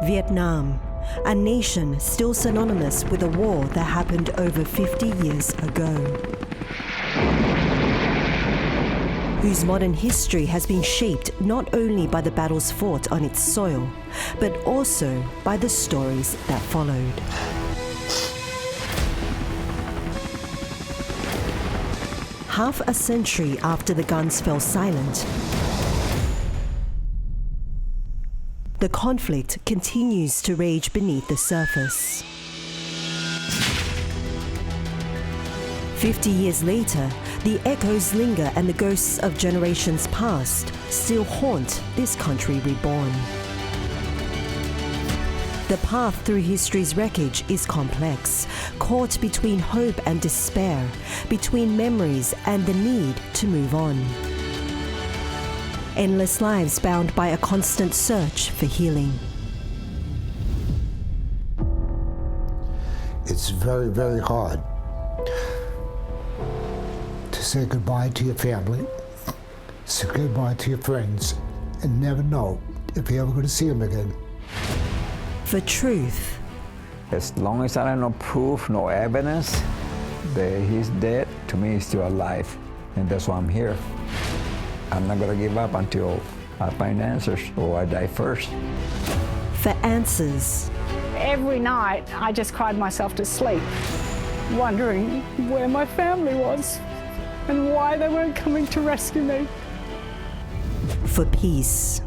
Vietnam, a nation still synonymous with a war that happened over 50 years ago, whose modern history has been shaped not only by the battles fought on its soil, but also by the stories that followed. Half a century after the guns fell silent, the conflict continues to rage beneath the surface. 50 years later, the echoes linger and the ghosts of generations past still haunt this country reborn. The path through history's wreckage is complex, caught between hope and despair, between memories and the need to move on. Endless lives bound by a constant search for healing. It's very, very hard to say goodbye to your family, say goodbye to your friends, and never know if you're ever going to see them again. For truth. As long as I have no proof, no evidence that he's dead, to me he's still alive, and that's why I'm here. I'm not gonna give up until I find answers or I die first. For answers. Every night I just cried myself to sleep, wondering where my family was and why they weren't coming to rescue me. For peace.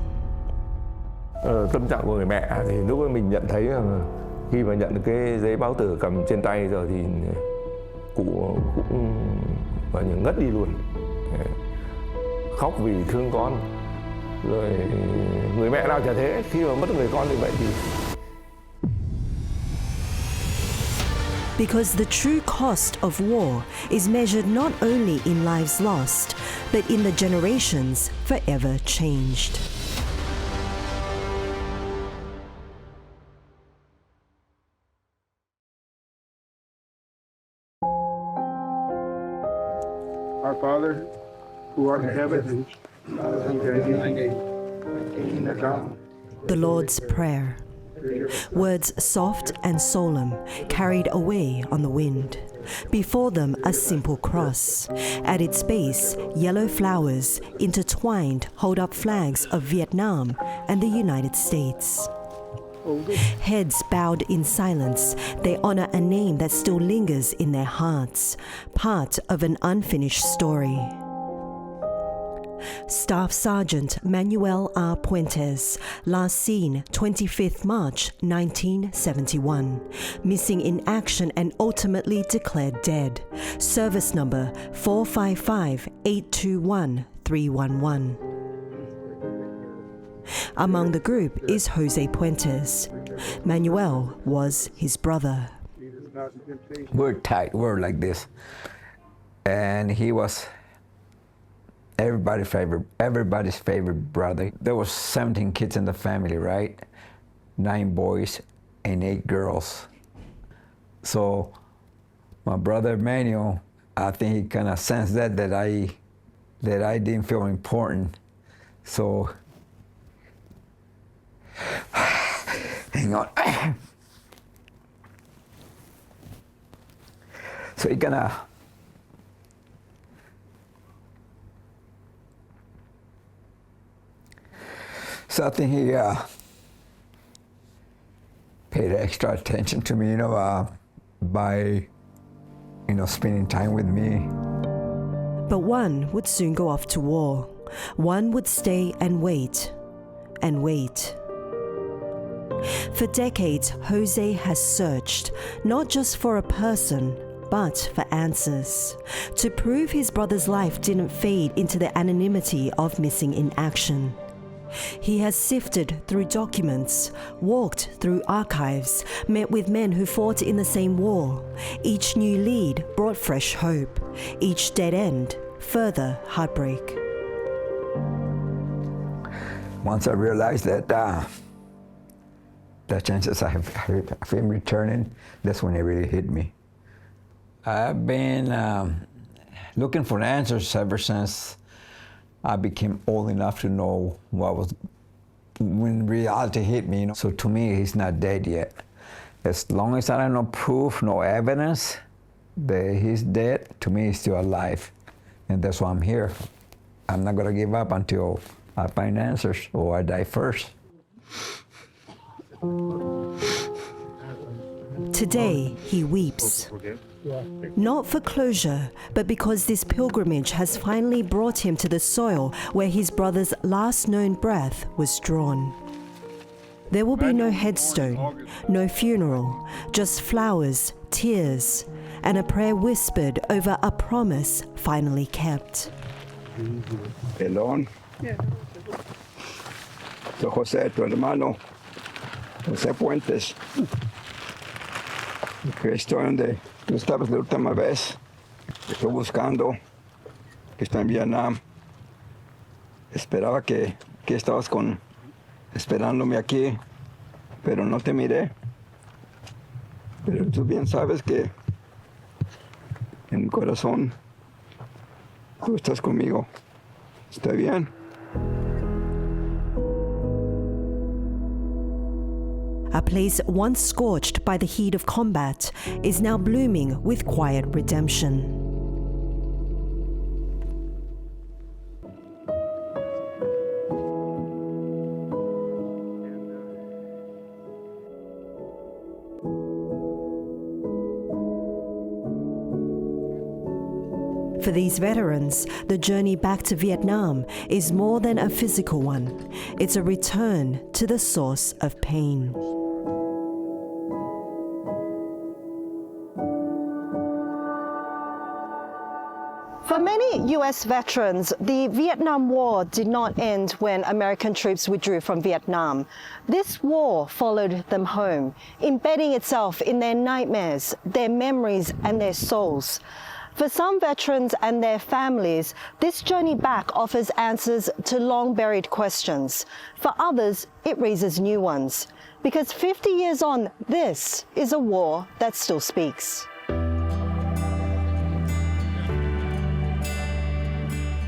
Tâm trạng của người mẹ thì lúc ấy mình nhận thấy rằng khi mà nhận được cái giấy báo tử cầm trên tay rồi thì cụ cũng gọi như ngất đi luôn, khóc vì thương con. Rồi người mẹ nào chả thế, khi mà mất người con như vậy thì. Because the true cost of war is measured not only in lives lost, but in the generations forever changed. Our Father, who art in heaven, The Lord's Prayer. Words soft and solemn, carried away on the wind. Before them, a simple cross. At its base, yellow flowers, intertwined, hold up flags of Vietnam and the United States. Heads bowed in silence, they honor a name that still lingers in their hearts, part of an unfinished story. Staff Sergeant Manuel R. Puentes, last seen 25th March 1971, missing in action and ultimately declared dead. Service number 455-821-311. Among the group is Jose Puentes. Manuel was his brother. We're tight, we're like this. And he was everybody's favorite brother. There was 17 kids in the family, right? 9 boys and 8 girls. So my brother Manuel, I think he kind of sensed that I didn't feel important. So hang on. So he gonna So I think he paid extra attention to me, by, spending time with me. But one would soon go off to war. One would stay and wait, and wait. For decades, Jose has searched, not just for a person, but for answers, to prove his brother's life didn't fade into the anonymity of missing in action. He has sifted through documents, walked through archives, met with men who fought in the same war. Each new lead brought fresh hope. Each dead end, further heartbreak. Once I realized that the chances of him returning, that's when it really hit me. I've been looking for answers ever since I became old enough to know what was when reality hit me, so to me, he's not dead yet. As long as I have no proof, no evidence that he's dead, to me, he's still alive. And that's why I'm here. I'm not gonna give up until I find answers or I die first. Today, he weeps. Not for closure, but because this pilgrimage has finally brought him to the soil where his brother's last known breath was drawn. There will be no headstone, no funeral, just flowers, tears, and a prayer whispered over a promise finally kept. Pelón. Soy José, tu hermano. José Puentes. Que estoy donde tú estabas la última vez. Estoy buscando. Que está en Vietnam. Esperaba que estabas esperándome aquí, pero no te miré. Pero tú bien sabes que en mi corazón tú estás conmigo. ¿Está bien? A place once scorched by the heat of combat is now blooming with quiet redemption. For these veterans, the journey back to Vietnam is more than a physical one. It's a return to the source of pain. For many U.S. veterans, the Vietnam War did not end when American troops withdrew from Vietnam. This war followed them home, embedding itself in their nightmares, their memories, and their souls. For some veterans and their families, this journey back offers answers to long-buried questions. For others, it raises new ones. Because 50 years on, this is a war that still speaks.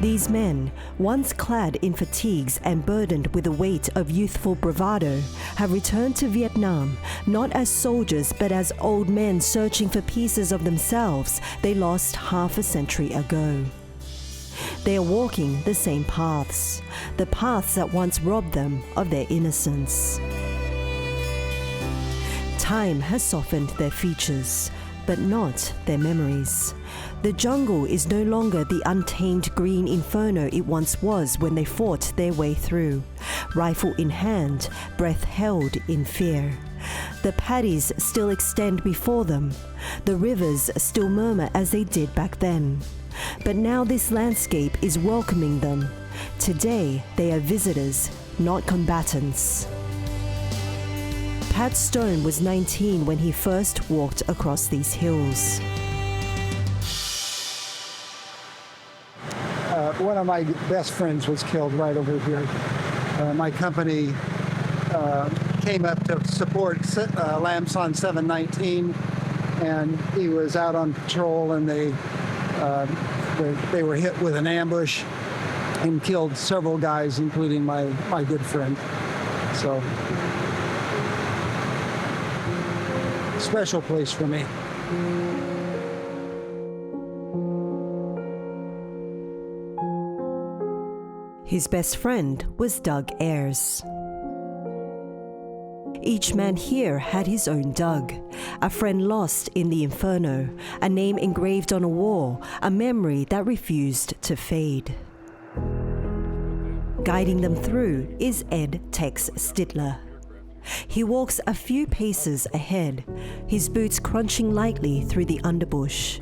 These men, once clad in fatigues and burdened with the weight of youthful bravado, have returned to Vietnam, not as soldiers but as old men searching for pieces of themselves they lost half a century ago. They are walking the same paths, the paths that once robbed them of their innocence. Time has softened their features, but not their memories. The jungle is no longer the untamed green inferno it once was when they fought their way through, rifle in hand, breath held in fear. The paddies still extend before them. The rivers still murmur as they did back then. But now this landscape is welcoming them. Today they are visitors, not combatants. Pat Stone was 19 when he first walked across these hills. One of my best friends was killed right over here. My company came up to support Lamson 719, and he was out on patrol, and they were hit with an ambush and killed several guys, including my good friend. So, special place for me. His best friend was Doug Ayers. Each man here had his own Doug, a friend lost in the inferno, a name engraved on a wall, a memory that refused to fade. Guiding them through is Ed Tex Stidler. He walks a few paces ahead, his boots crunching lightly through the underbush.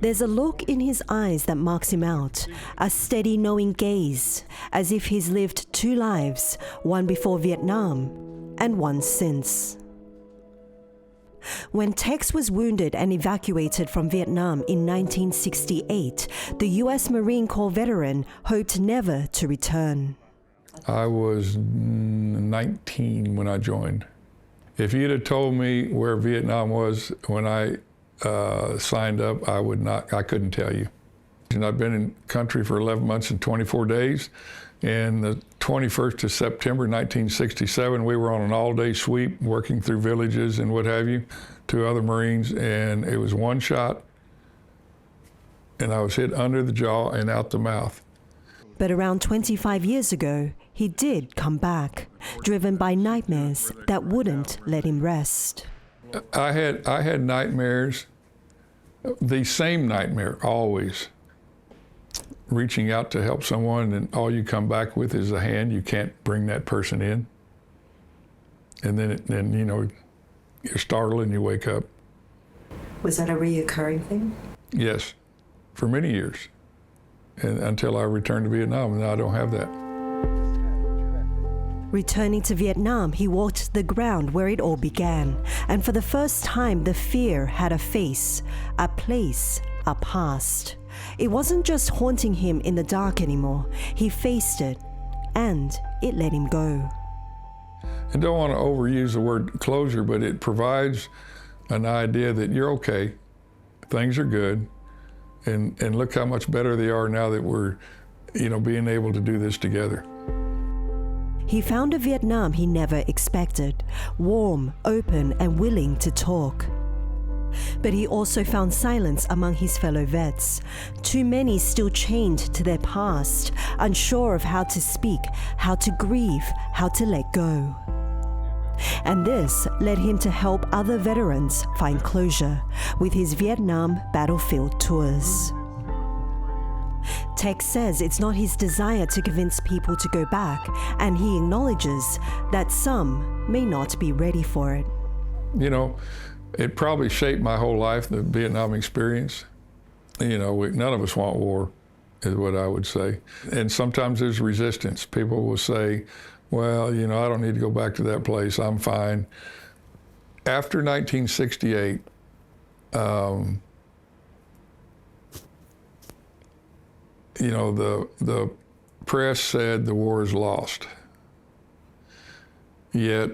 There's a look in his eyes that marks him out, a steady knowing gaze, as if he's lived two lives, one before Vietnam and one since. When Tex was wounded and evacuated from Vietnam in 1968, the U.S. Marine Corps veteran hoped never to return. I was 19 when I joined. If you'd have told me where Vietnam was when I signed up, I couldn't tell you. And I've been in country for 11 months and 24 days. And the 21st of September 1967, we were on an all-day sweep working through villages and what have you, 2 other Marines, and it was one shot, and I was hit under the jaw and out the mouth. But around 25 years ago, he did come back, driven by nightmares that wouldn't let him rest. I had nightmares, the same nightmare always. Reaching out to help someone, and all you come back with is a hand. You can't bring that person in. And then you know, you're startled and you wake up. Was that a reoccurring thing? Yes, for many years. And until I returned to Vietnam, and I don't have that. Returning to Vietnam, he walked the ground where it all began. And for the first time, the fear had a face, a place, a past. It wasn't just haunting him in the dark anymore. He faced it, and it let him go. I don't want to overuse the word closure, but it provides an idea that you're okay, things are good, and look how much better they are now that we're, you know, being able to do this together. He found a Vietnam he never expected, warm, open, and willing to talk. But he also found silence among his fellow vets. Too many still chained to their past, unsure of how to speak, how to grieve, how to let go. And this led him to help other veterans find closure with his Vietnam battlefield tours. Tex says it's not his desire to convince people to go back, and he acknowledges that some may not be ready for it. You know, it probably shaped my whole life, the Vietnam experience. You know, none of us want war, is what I would say. And sometimes there's resistance. People will say, well, you know, I don't need to go back to that place, I'm fine. After 1968, you know, the press said the war is lost. Yet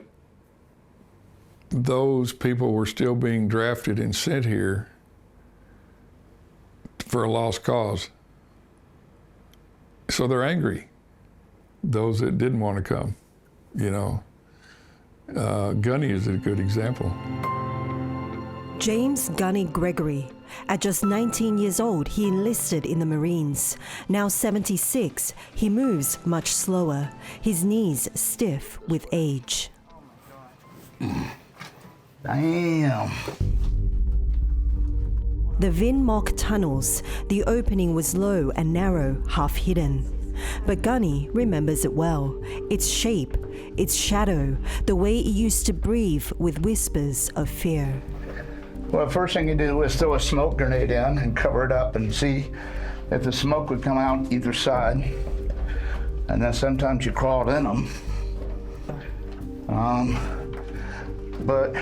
those people were still being drafted and sent here for a lost cause. So they're angry, those that didn't want to come, you know. Gunny is a good example. James Gunny Gregory. At just 19 years old, he enlisted in the Marines. Now 76, he moves much slower, his knees stiff with age. Damn. The Vinh Moc tunnels, the opening was low and narrow, half hidden. But Gunny remembers it well. Its shape, its shadow, the way it used to breathe with whispers of fear. Well, the first thing you do was throw a smoke grenade in and cover it up and see if the smoke would come out either side. And then sometimes you crawled in them. But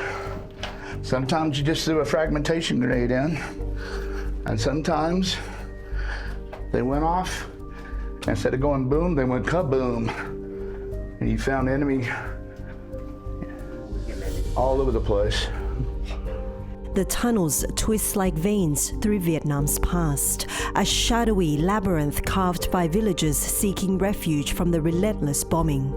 sometimes you just threw a fragmentation grenade in. And sometimes they went off. Instead of going boom, they went kaboom. And you found enemy all over the place. The tunnels twist like veins through Vietnam's past, a shadowy labyrinth carved by villagers seeking refuge from the relentless bombing.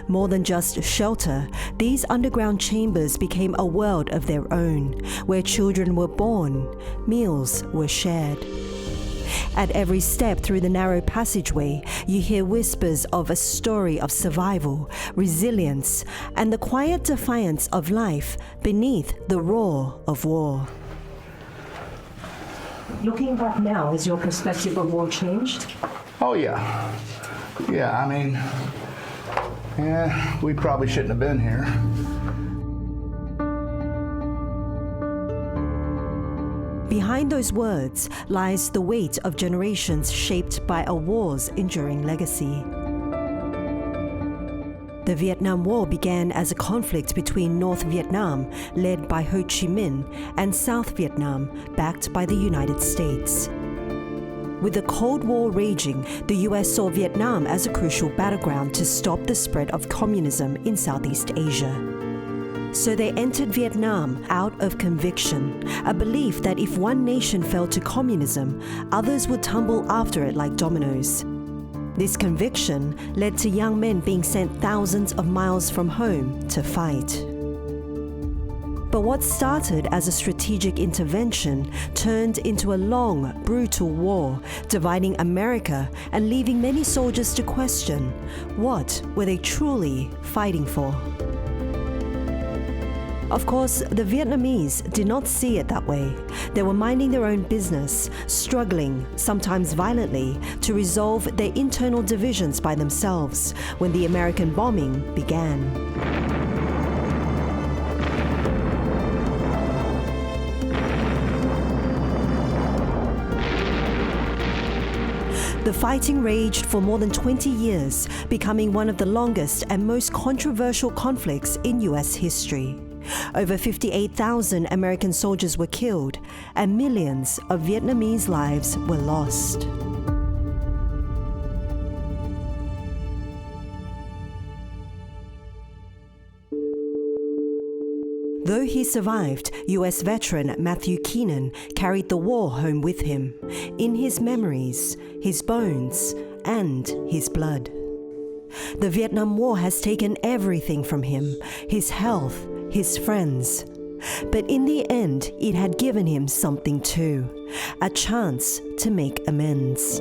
More than just shelter, these underground chambers became a world of their own, where children were born, meals were shared. At every step through the narrow passageway, you hear whispers of a story of survival, resilience, and the quiet defiance of life beneath the roar of war. Looking back now, has your perspective of war changed? Oh, yeah. Yeah, I mean, yeah, we probably shouldn't have been here. Behind those words lies the weight of generations shaped by a war's enduring legacy. The Vietnam War began as a conflict between North Vietnam, led by Ho Chi Minh, and South Vietnam, backed by the United States. With the Cold War raging, the US saw Vietnam as a crucial battleground to stop the spread of communism in Southeast Asia. So they entered Vietnam out of conviction, a belief that if one nation fell to communism, others would tumble after it like dominoes. This conviction led to young men being sent thousands of miles from home to fight. But what started as a strategic intervention turned into a long, brutal war, dividing America and leaving many soldiers to question, what were they truly fighting for? Of course, the Vietnamese did not see it that way. They were minding their own business, struggling, sometimes violently, to resolve their internal divisions by themselves when the American bombing began. The fighting raged for more than 20 years, becoming one of the longest and most controversial conflicts in US history. Over 58,000 American soldiers were killed, and millions of Vietnamese lives were lost. Though he survived, US veteran Matthew Keenan carried the war home with him, in his memories, his bones, and his blood. The Vietnam War has taken everything from him, his health, his friends. But in the end, it had given him something too, a chance to make amends.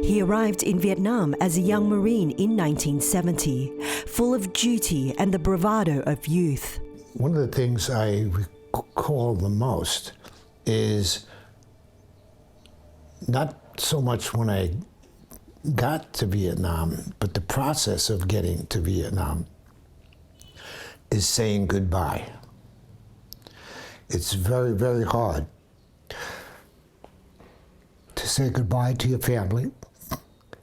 He arrived in Vietnam as a young Marine in 1970, full of duty and the bravado of youth. One of the things I recall the most is not so much when I got to Vietnam, but the process of getting to Vietnam is saying goodbye. It's very, very hard to say goodbye to your family,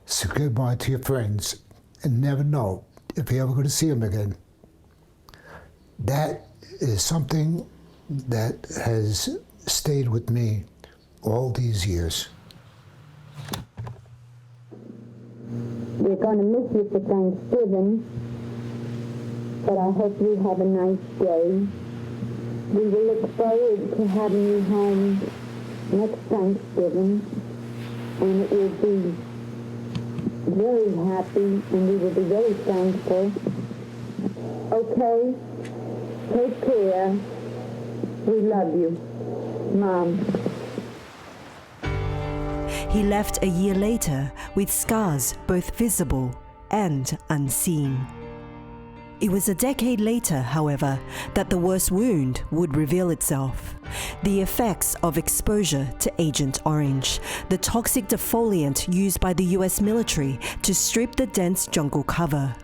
say goodbye to your friends, and never know if you're ever going to see them again. That is something that has stayed with me all these years. We're going to miss you for Thanksgiving, but I hope you have a nice day. We will look forward to having you home next Thanksgiving, and it will be very happy, and we will be very thankful. Okay? Take care. We love you. Mom. He left a year later with scars both visible and unseen. It was a decade later, however, that the worst wound would reveal itself. The effects of exposure to Agent Orange, the toxic defoliant used by the US military to strip the dense jungle cover.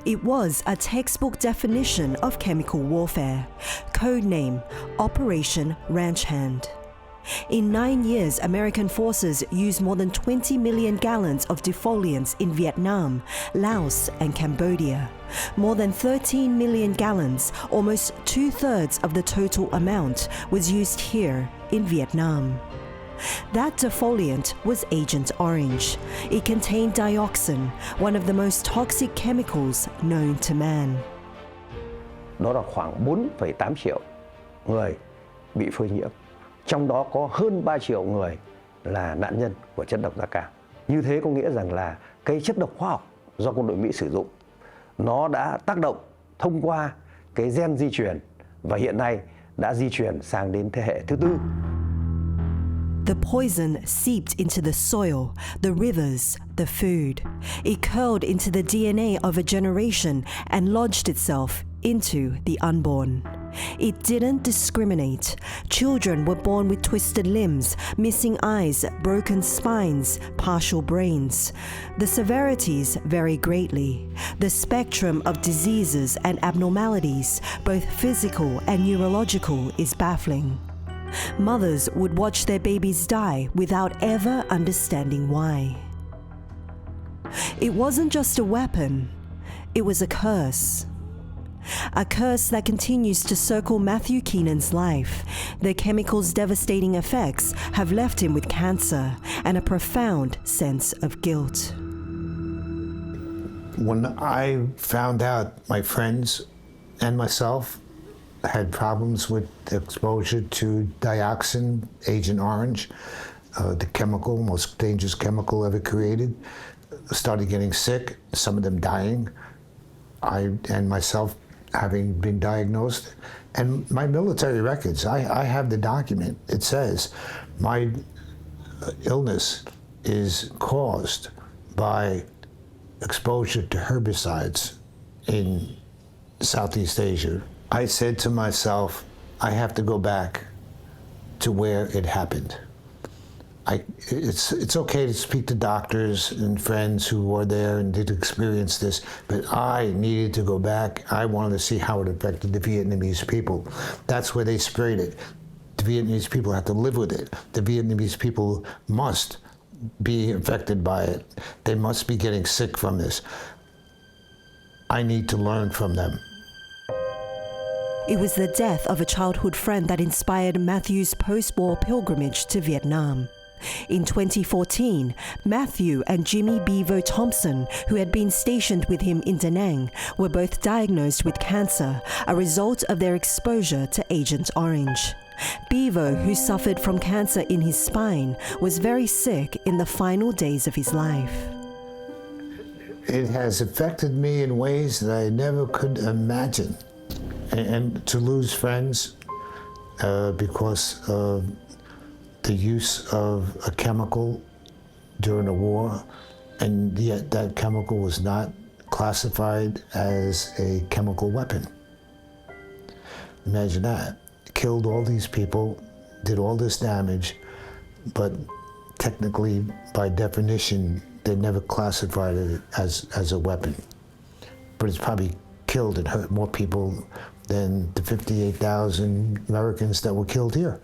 It was a textbook definition of chemical warfare, codename Operation Ranch Hand. In 9 years, American forces used more than 20 million gallons of defoliants in Vietnam, Laos, and Cambodia. More than 13 million gallons, almost 2/3 of the total amount, was used here in Vietnam. That defoliant was Agent Orange. It contained dioxin, one of the most toxic chemicals known to man. Đó là khoảng 4,8 triệu người bị phơi nhiễm. Trong đó có hơn 3 triệu người là nạn nhân của chất độc da cam. Như thế có nghĩa rằng là cái chất độc hóa học do quân đội Mỹ sử dụng, nó đã tác động thông qua cái gen di truyền và hiện nay đã di truyền sang đến thế hệ thứ tư. The poison seeped into the soil, the rivers, the food. It curled into the DNA of a generation and lodged itself into the unborn. It didn't discriminate. Children were born with twisted limbs, missing eyes, broken spines, partial brains. The severities vary greatly. The spectrum of diseases and abnormalities, both physical and neurological, is baffling. Mothers would watch their babies die without ever understanding why. It wasn't just a weapon, it was a curse. A curse that continues to circle Matthew Keenan's life. The chemical's devastating effects have left him with cancer and a profound sense of guilt. When I found out my friends and myself had problems with exposure to dioxin, Agent Orange, the chemical, most dangerous chemical ever created, started getting sick, some of them dying, I and myself having been diagnosed, and my military records, I have the document. It says my illness is caused by exposure to herbicides in Southeast Asia. I said to myself, I have to go back to where it happened. It's okay to speak to doctors and friends who were there and did experience this, but I needed to go back. I wanted to see how it affected the Vietnamese people. That's where they sprayed it. The Vietnamese people have to live with it. The Vietnamese people must be affected by it. They must be getting sick from this. I need to learn from them. It was the death of a childhood friend that inspired Matthew's post-war pilgrimage to Vietnam. In 2014, Matthew and Jimmy Bevo Thompson, who had been stationed with him in Da Nang, were both diagnosed with cancer, a result of their exposure to Agent Orange. Bevo, who suffered from cancer in his spine, was very sick in the final days of his life. It has affected me in ways that I never could imagine. And to lose friends because of the use of a chemical during a war, and yet that chemical was not classified as a chemical weapon. Imagine that. Killed all these people, did all this damage, but technically, by definition, they never classified it as a weapon. But it's probably killed and hurt more people than the 58,000 Americans that were killed here.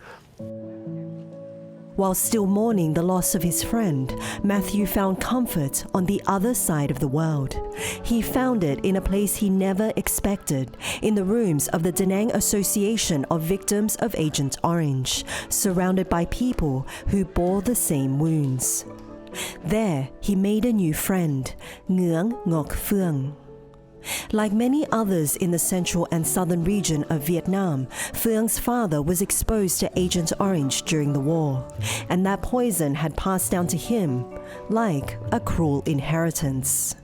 While still mourning the loss of his friend, Matthew found comfort on the other side of the world. He found it in a place he never expected, in the rooms of the Da Nang Association of Victims of Agent Orange, surrounded by people who bore the same wounds. There, he made a new friend, Nguyen Ngoc Phuong. Like many others in the central and southern region of Vietnam, Phuong's father was exposed to Agent Orange during the war, and that poison had passed down to him like a cruel inheritance.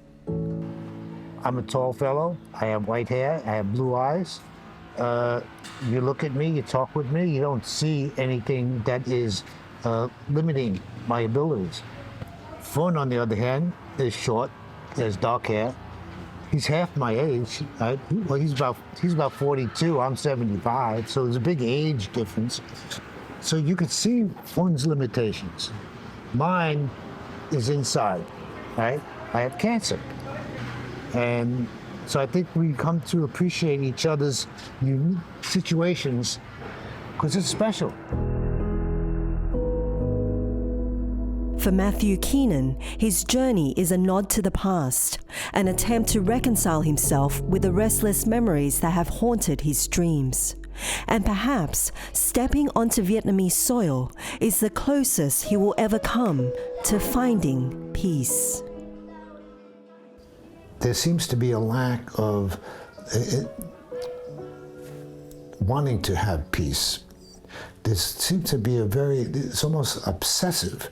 I'm a tall fellow. I have white hair. I have blue eyes. You look at me, you talk with me, you don't see anything that is limiting my abilities. Phuong, on the other hand, is short, has dark hair. He's half my age. Well, he's about 42. I'm 75. So there's a big age difference. So you could see Phuong's limitations. Mine is inside, right? I have cancer, and so I think we come to appreciate each other's unique situations because it's special. For Matthew Keenan, his journey is a nod to the past, an attempt to reconcile himself with the restless memories that have haunted his dreams. And perhaps stepping onto Vietnamese soil is the closest he will ever come to finding peace. There seems to be a lack of wanting to have peace. There seems to be it's almost obsessive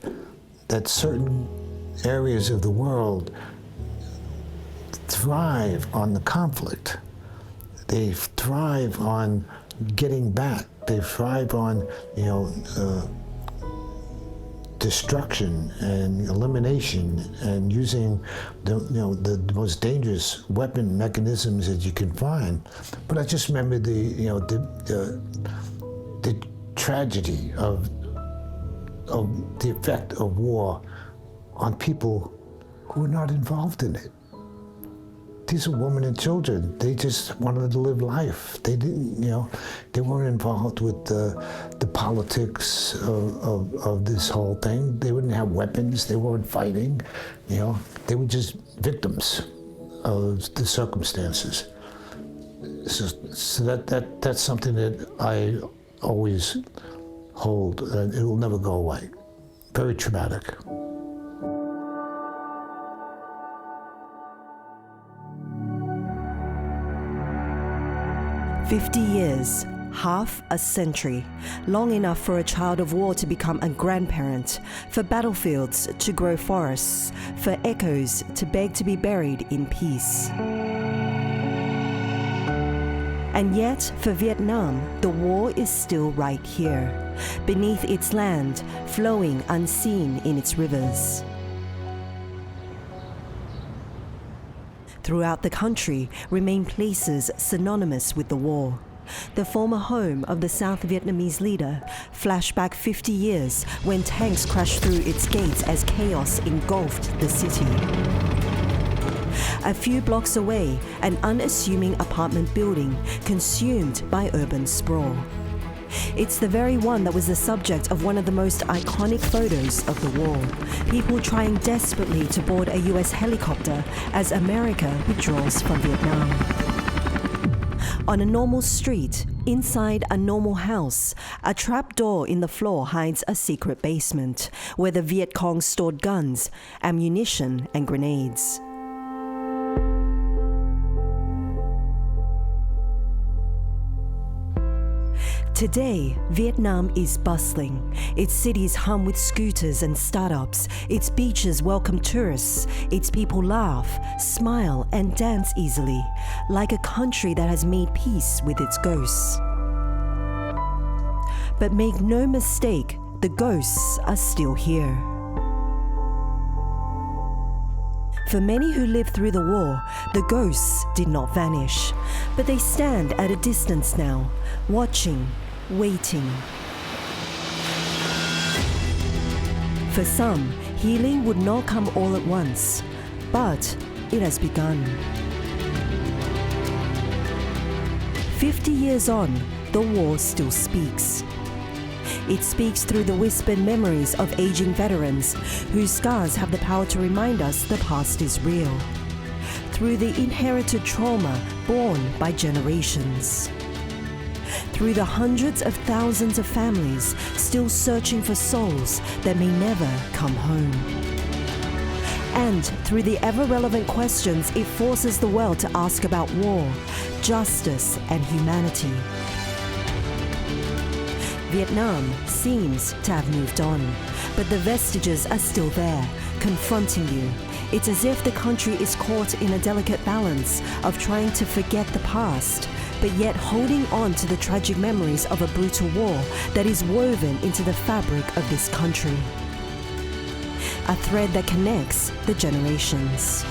that certain areas of the world thrive on the conflict. They thrive on getting back. They thrive on, destruction and elimination and using the most dangerous weapon mechanisms that you can find. But I just remember the tragedy of the effect of war on people who are not involved in it. These are women and children. They just wanted to live life. They didn't, they weren't involved with the politics of this whole thing. They wouldn't have weapons. They weren't fighting. They were just victims of the circumstances. So that's something that I always hold, and it will never go away. Very traumatic. 50 years, half a century, long enough for a child of war to become a grandparent, for battlefields to grow forests, for echoes to beg to be buried in peace. And yet, for Vietnam, the war is still right here, beneath its land, flowing unseen in its rivers. Throughout the country remain places synonymous with the war. The former home of the South Vietnamese leader, flashback 50 years when tanks crashed through its gates as chaos engulfed the city. A few blocks away, an unassuming apartment building consumed by urban sprawl. It's the very one that was the subject of one of the most iconic photos of the war. People trying desperately to board a US helicopter as America withdraws from Vietnam. On a normal street, inside a normal house, a trap door in the floor hides a secret basement where the Viet Cong stored guns, ammunition, and grenades. Today, Vietnam is bustling. Its cities hum with scooters and startups. Its beaches welcome tourists. Its people laugh, smile, and dance easily, like a country that has made peace with its ghosts. But make no mistake, the ghosts are still here. For many who lived through the war, the ghosts did not vanish, but they stand at a distance now, watching, waiting. For some, healing would not come all at once, but it has begun. 50 years on, the war still speaks. It speaks through the whispered memories of aging veterans whose scars have the power to remind us the past is real. Through the inherited trauma borne by generations. Through the hundreds of thousands of families still searching for souls that may never come home. And through the ever-relevant questions it forces the world to ask about war, justice, and humanity. Vietnam seems to have moved on, but the vestiges are still there, confronting you. It's as if the country is caught in a delicate balance of trying to forget the past, but yet holding on to the tragic memories of a brutal war that is woven into the fabric of this country. A thread that connects the generations.